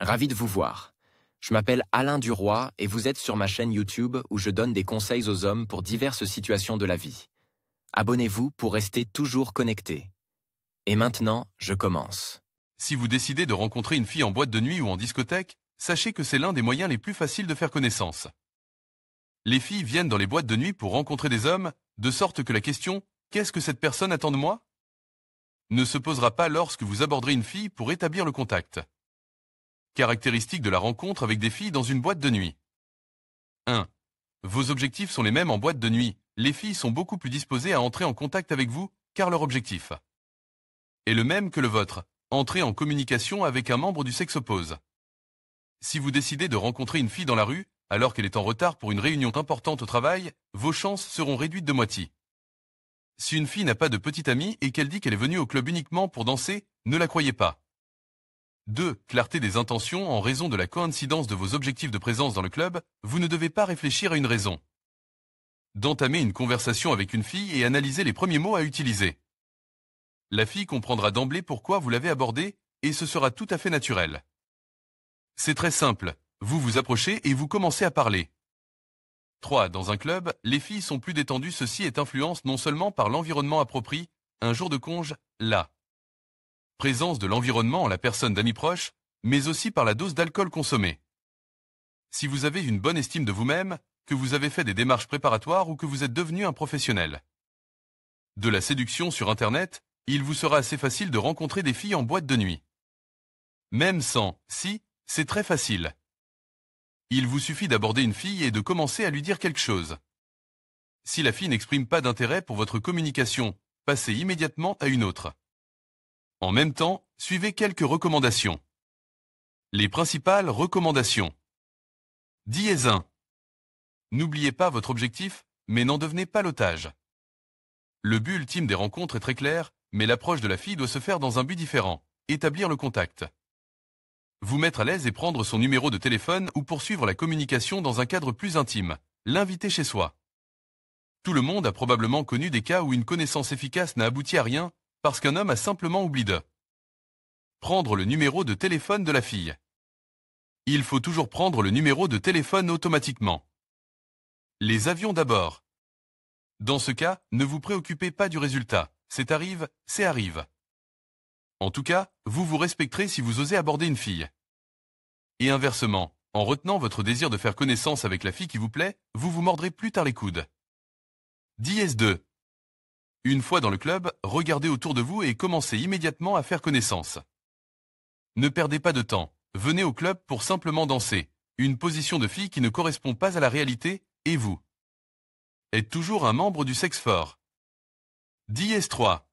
Ravi de vous voir. Je m'appelle Alain Duroy et vous êtes sur ma chaîne YouTube où je donne des conseils aux hommes pour diverses situations de la vie. Abonnez-vous pour rester toujours connecté. Et maintenant, je commence. Si vous décidez de rencontrer une fille en boîte de nuit ou en discothèque, sachez que c'est l'un des moyens les plus faciles de faire connaissance. Les filles viennent dans les boîtes de nuit pour rencontrer des hommes, de sorte que la question « Qu'est-ce que cette personne attend de moi ?» ne se posera pas lorsque vous aborderez une fille pour établir le contact. Caractéristiques de la rencontre avec des filles dans une boîte de nuit. 1. Vos objectifs sont les mêmes en boîte de nuit. Les filles sont beaucoup plus disposées à entrer en contact avec vous, car leur objectif est le même que le vôtre, entrer en communication avec un membre du sexe opposé. Si vous décidez de rencontrer une fille dans la rue, alors qu'elle est en retard pour une réunion importante au travail, vos chances seront réduites de moitié. Si une fille n'a pas de petite amie et qu'elle dit qu'elle est venue au club uniquement pour danser, ne la croyez pas. 2. Clarté des intentions. En raison de la coïncidence de vos objectifs de présence dans le club, vous ne devez pas réfléchir à une raison d'entamer une conversation avec une fille et analyser les premiers mots à utiliser. La fille comprendra d'emblée pourquoi vous l'avez abordée et ce sera tout à fait naturel. C'est très simple, vous vous approchez et vous commencez à parler. 3. Dans un club, les filles sont plus détendues. Ceci est influencé non seulement par l'environnement approprié, un jour de congé, la présence de l'environnement en la personne d'amis proches, mais aussi par la dose d'alcool consommée. Si vous avez une bonne estime de vous-même, que vous avez fait des démarches préparatoires ou que vous êtes devenu un professionnel de la séduction sur Internet, il vous sera assez facile de rencontrer des filles en boîte de nuit. Même sans « si », c'est très facile. Il vous suffit d'aborder une fille et de commencer à lui dire quelque chose. Si la fille n'exprime pas d'intérêt pour votre communication, passez immédiatement à une autre. En même temps, suivez quelques recommandations. Les principales recommandations. 1. N'oubliez pas votre objectif, mais n'en devenez pas l'otage. Le but ultime des rencontres est très clair, mais l'approche de la fille doit se faire dans un but différent, établir le contact. Vous mettre à l'aise et prendre son numéro de téléphone ou poursuivre la communication dans un cadre plus intime, l'inviter chez soi. Tout le monde a probablement connu des cas où une connaissance efficace n'a abouti à rien, parce qu'un homme a simplement oublié de prendre le numéro de téléphone de la fille. Il faut toujours prendre le numéro de téléphone automatiquement. Les avions d'abord. Dans ce cas, ne vous préoccupez pas du résultat. C'est arrive. En tout cas, vous vous respecterez si vous osez aborder une fille. Et inversement, en retenant votre désir de faire connaissance avec la fille qui vous plaît, vous vous mordrez plus tard les coudes. 2. Une fois dans le club, regardez autour de vous et commencez immédiatement à faire connaissance. Ne perdez pas de temps, venez au club pour simplement danser, une position de fille qui ne correspond pas à la réalité, et vous êtes toujours un membre du sexe fort. 3.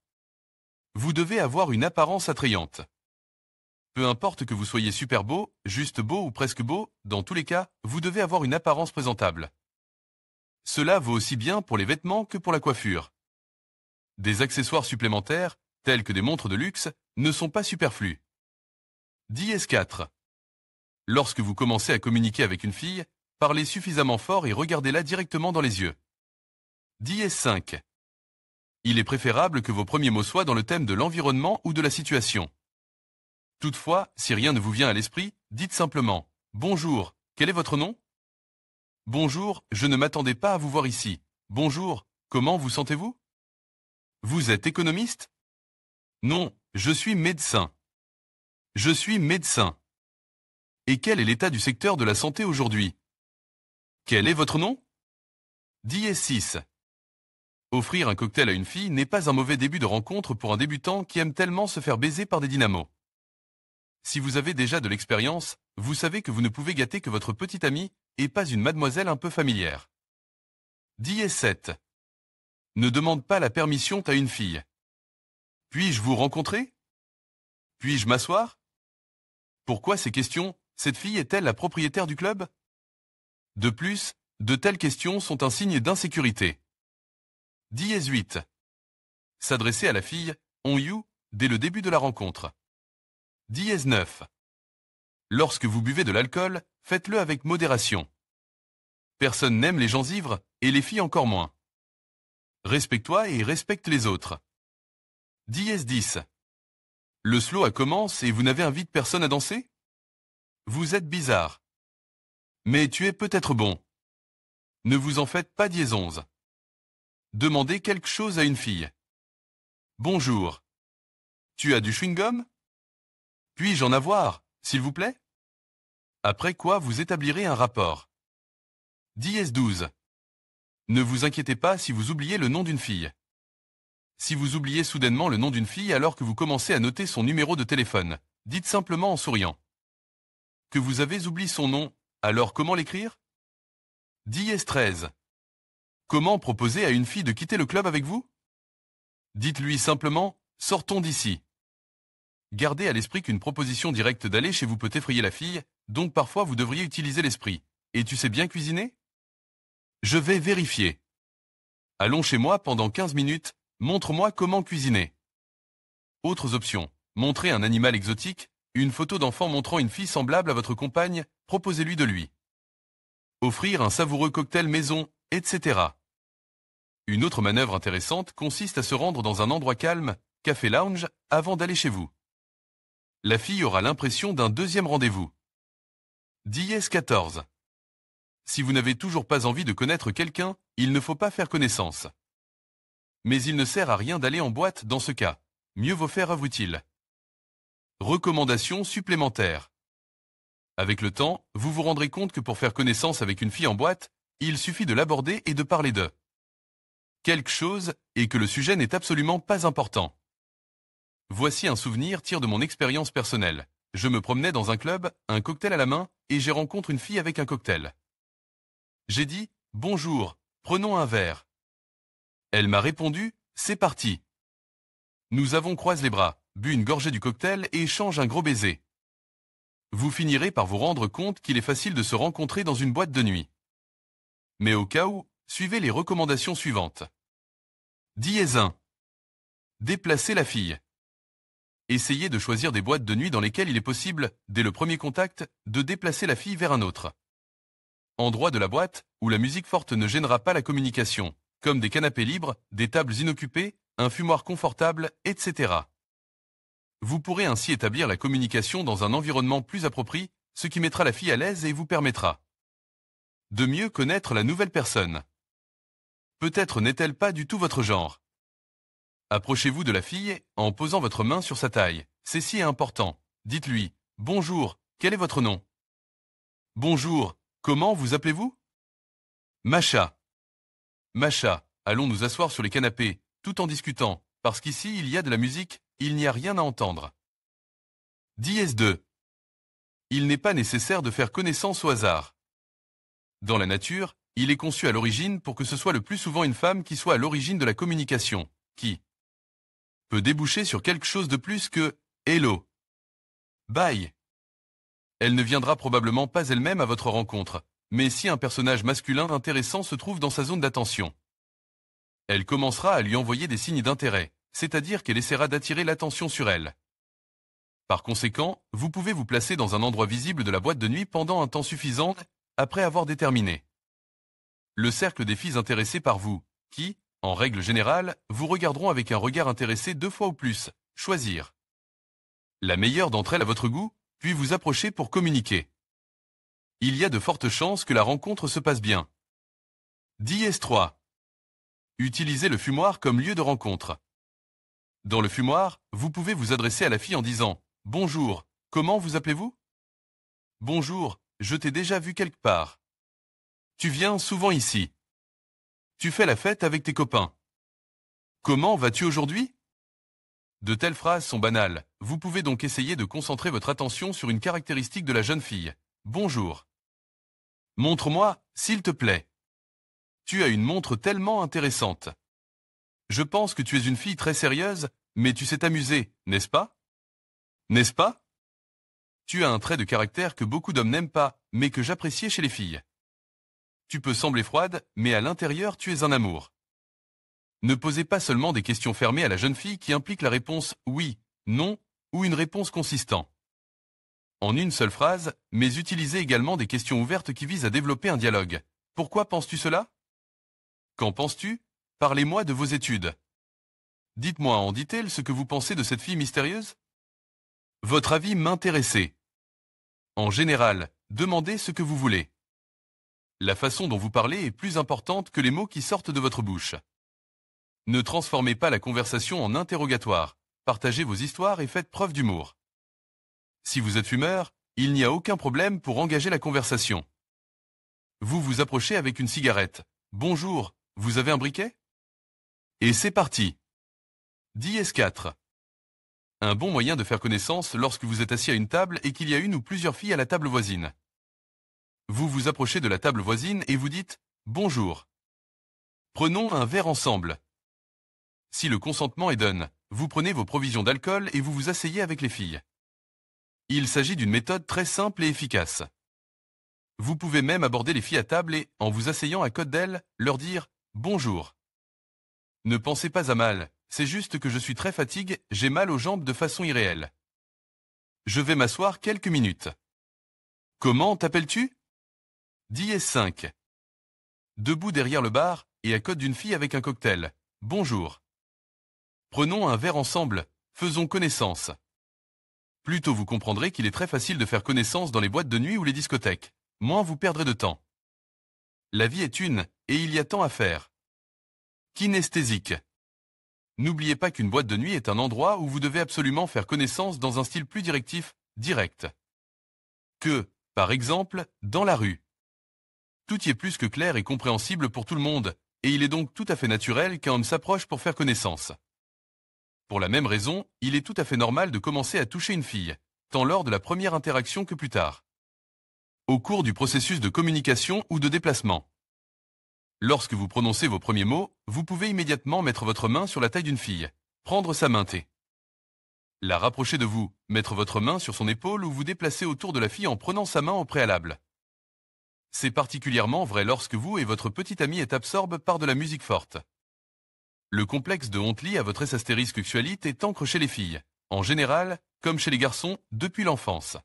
Vous devez avoir une apparence attrayante. Peu importe que vous soyez super beau, juste beau ou presque beau, dans tous les cas, vous devez avoir une apparence présentable. Cela vaut aussi bien pour les vêtements que pour la coiffure. Des accessoires supplémentaires, tels que des montres de luxe, ne sont pas superflus. 4. Lorsque vous commencez à communiquer avec une fille, parlez suffisamment fort et regardez-la directement dans les yeux. 5. Il est préférable que vos premiers mots soient dans le thème de l'environnement ou de la situation. Toutefois, si rien ne vous vient à l'esprit, dites simplement « Bonjour, quel est votre nom ?»« Bonjour, je ne m'attendais pas à vous voir ici. Bonjour, comment vous sentez-vous ?»« Vous êtes économiste ?»« Non, je suis médecin. »« Je suis médecin. » « Et quel est l'état du secteur de la santé aujourd'hui ?»« Quel est votre nom ?» 6. Offrir un cocktail à une fille n'est pas un mauvais début de rencontre pour un débutant qui aime tellement se faire baiser par des dynamos. Si vous avez déjà de l'expérience, vous savez que vous ne pouvez gâter que votre petite amie et pas une mademoiselle un peu familière. 7. Ne demande pas la permission à une fille. Puis-je vous rencontrer? Puis-je m'asseoir? Pourquoi ces questions? Cette fille est-elle la propriétaire du club? De plus, de telles questions sont un signe d'insécurité. 8. S'adresser à la fille, on you, dès le début de la rencontre. 9. Lorsque vous buvez de l'alcool, faites-le avec modération. Personne n'aime les gens ivres, et les filles encore moins. Respecte-toi et respecte les autres. 10. Le slow commence et vous n'avez invité personne à danser? Vous êtes bizarre. Mais tu es peut-être bon. Ne vous en faites pas dièse 11. Demandez quelque chose à une fille. Bonjour. Tu as du chewing-gum? Puis-je en avoir, s'il vous plaît? Après quoi vous établirez un rapport. Dièse 12. Ne vous inquiétez pas si vous oubliez le nom d'une fille. Si vous oubliez soudainement le nom d'une fille alors que vous commencez à noter son numéro de téléphone, dites simplement en souriant. Que vous avez oublié son nom, alors comment l'écrire? Dièse 13. Comment proposer à une fille de quitter le club avec vous? Dites-lui simplement, sortons d'ici. Gardez à l'esprit qu'une proposition directe d'aller chez vous peut effrayer la fille, donc parfois vous devriez utiliser l'esprit. Et tu sais bien cuisiner? Je vais vérifier. Allons chez moi pendant 15 minutes, montre-moi comment cuisiner. Autres options. Montrez un animal exotique, une photo d'enfant montrant une fille semblable à votre compagne, proposez-lui de lui. Offrir un savoureux cocktail maison, etc. Une autre manœuvre intéressante consiste à se rendre dans un endroit calme, café lounge, avant d'aller chez vous. La fille aura l'impression d'un deuxième rendez-vous. Dièse 14. Si vous n'avez toujours pas envie de connaître quelqu'un, il ne faut pas faire connaissance. Mais il ne sert à rien d'aller en boîte dans ce cas. Mieux vaut faire œuvre utile. Recommandations supplémentaires. Avec le temps, vous vous rendrez compte que pour faire connaissance avec une fille en boîte, il suffit de l'aborder et de parler d'eux. Quelque chose, et que le sujet n'est absolument pas important. Voici un souvenir tiré de mon expérience personnelle. Je me promenais dans un club, un cocktail à la main, et j'ai rencontré une fille avec un cocktail. J'ai dit « Bonjour, prenons un verre ». Elle m'a répondu « C'est parti ». Nous avons croisé les bras, bu une gorgée du cocktail et échangé un gros baiser. Vous finirez par vous rendre compte qu'il est facile de se rencontrer dans une boîte de nuit. Mais au cas où, suivez les recommandations suivantes. Dièse 1. Déplacez la fille. Essayez de choisir des boîtes de nuit dans lesquelles il est possible, dès le premier contact, de déplacer la fille vers un autre. Endroit de la boîte où la musique forte ne gênera pas la communication, comme des canapés libres, des tables inoccupées, un fumoir confortable, etc. Vous pourrez ainsi établir la communication dans un environnement plus approprié, ce qui mettra la fille à l'aise et vous permettra de mieux connaître la nouvelle personne. Peut-être n'est-elle pas du tout votre genre. Approchez-vous de la fille en posant votre main sur sa taille. Ceci est important. Dites-lui « Bonjour, quel est votre nom ?»« Bonjour, comment vous appelez-vous ?»« Macha. »« Macha, allons nous asseoir sur les canapés, tout en discutant, parce qu'ici il y a de la musique, il n'y a rien à entendre. » Dièse 2. Il n'est pas nécessaire de faire connaissance au hasard. Dans la nature, il est conçu à l'origine pour que ce soit le plus souvent une femme qui soit à l'origine de la communication, qui peut déboucher sur quelque chose de plus que « Hello »,« Bye ». Elle ne viendra probablement pas elle-même à votre rencontre, mais si un personnage masculin intéressant se trouve dans sa zone d'attention. Elle commencera à lui envoyer des signes d'intérêt, c'est-à-dire qu'elle essaiera d'attirer l'attention sur elle. Par conséquent, vous pouvez vous placer dans un endroit visible de la boîte de nuit pendant un temps suffisant après avoir déterminé le cercle des filles intéressées par vous, qui, en règle générale, vous regarderont avec un regard intéressé 2 fois ou plus. Choisir la meilleure d'entre elles à votre goût, puis vous approcher pour communiquer. Il y a de fortes chances que la rencontre se passe bien. Dièse 3. Utilisez le fumoir comme lieu de rencontre. Dans le fumoir, vous pouvez vous adresser à la fille en disant « Bonjour, comment vous appelez-vous ?»« Bonjour, je t'ai déjà vu quelque part. Tu viens souvent ici. Tu fais la fête avec tes copains. Comment vas-tu aujourd'hui ?» De telles phrases sont banales, vous pouvez donc essayer de concentrer votre attention sur une caractéristique de la jeune fille. Bonjour. Montre-moi, s'il te plaît. Tu as une montre tellement intéressante. Je pense que tu es une fille très sérieuse, mais tu sais t'amuser, n'est-ce pas? N'est-ce pas? Tu as un trait de caractère que beaucoup d'hommes n'aiment pas, mais que j'appréciais chez les filles. Tu peux sembler froide, mais à l'intérieur tu es un amour. Ne posez pas seulement des questions fermées à la jeune fille qui impliquent la réponse « oui »,« non » ou une réponse consistante en une seule phrase, mais utilisez également des questions ouvertes qui visent à développer un dialogue. Pourquoi penses-tu cela? Qu'en penses-tu? Parlez-moi de vos études. Dites-moi en détail ce que vous pensez de cette fille mystérieuse. Votre avis m'intéressait. En général, demandez ce que vous voulez. La façon dont vous parlez est plus importante que les mots qui sortent de votre bouche. Ne transformez pas la conversation en interrogatoire. Partagez vos histoires et faites preuve d'humour. Si vous êtes fumeur, il n'y a aucun problème pour engager la conversation. Vous vous approchez avec une cigarette. Bonjour, vous avez un briquet? Et c'est parti. 10S4. Un bon moyen de faire connaissance lorsque vous êtes assis à une table et qu'il y a une ou plusieurs filles à la table voisine. Vous vous approchez de la table voisine et vous dites « Bonjour ». Prenons un verre ensemble. Si le consentement est donné, vous prenez vos provisions d'alcool et vous vous asseyez avec les filles. Il s'agit d'une méthode très simple et efficace. Vous pouvez même aborder les filles à table et, en vous asseyant à côté d'elles, leur dire « Bonjour ». Ne pensez pas à mal, c'est juste que je suis très fatigué, j'ai mal aux jambes de façon irréelle. Je vais m'asseoir quelques minutes. Comment t'appelles-tu? 10S5. Debout derrière le bar et à côté d'une fille avec un cocktail. Bonjour. Prenons un verre ensemble, faisons connaissance. Plus tôt vous comprendrez qu'il est très facile de faire connaissance dans les boîtes de nuit ou les discothèques, moins vous perdrez de temps. La vie est une, et il y a tant à faire. Kinesthésique. N'oubliez pas qu'une boîte de nuit est un endroit où vous devez absolument faire connaissance dans un style plus directif, direct. Que, par exemple, dans la rue. Tout y est plus que clair et compréhensible pour tout le monde, et il est donc tout à fait naturel qu'un homme s'approche pour faire connaissance. Pour la même raison, il est tout à fait normal de commencer à toucher une fille, tant lors de la première interaction que plus tard. Au cours du processus de communication ou de déplacement. Lorsque vous prononcez vos premiers mots, vous pouvez immédiatement mettre votre main sur la taille d'une fille, prendre sa main T. La rapprocher de vous, mettre votre main sur son épaule ou vous déplacer autour de la fille en prenant sa main au préalable. C'est particulièrement vrai lorsque vous et votre petite amie êtes absorbés par de la musique forte. Le complexe de honte lié à votre sexualité est ancré chez les filles, en général, comme chez les garçons, depuis l'enfance.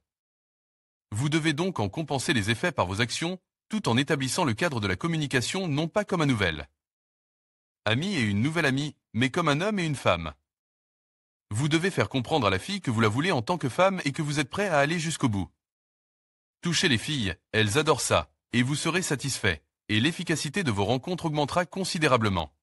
Vous devez donc en compenser les effets par vos actions, tout en établissant le cadre de la communication non pas comme un nouvel ami et une nouvelle amie, mais comme un homme et une femme. Vous devez faire comprendre à la fille que vous la voulez en tant que femme et que vous êtes prêt à aller jusqu'au bout. Touchez les filles, elles adorent ça, et vous serez satisfait, et l'efficacité de vos rencontres augmentera considérablement.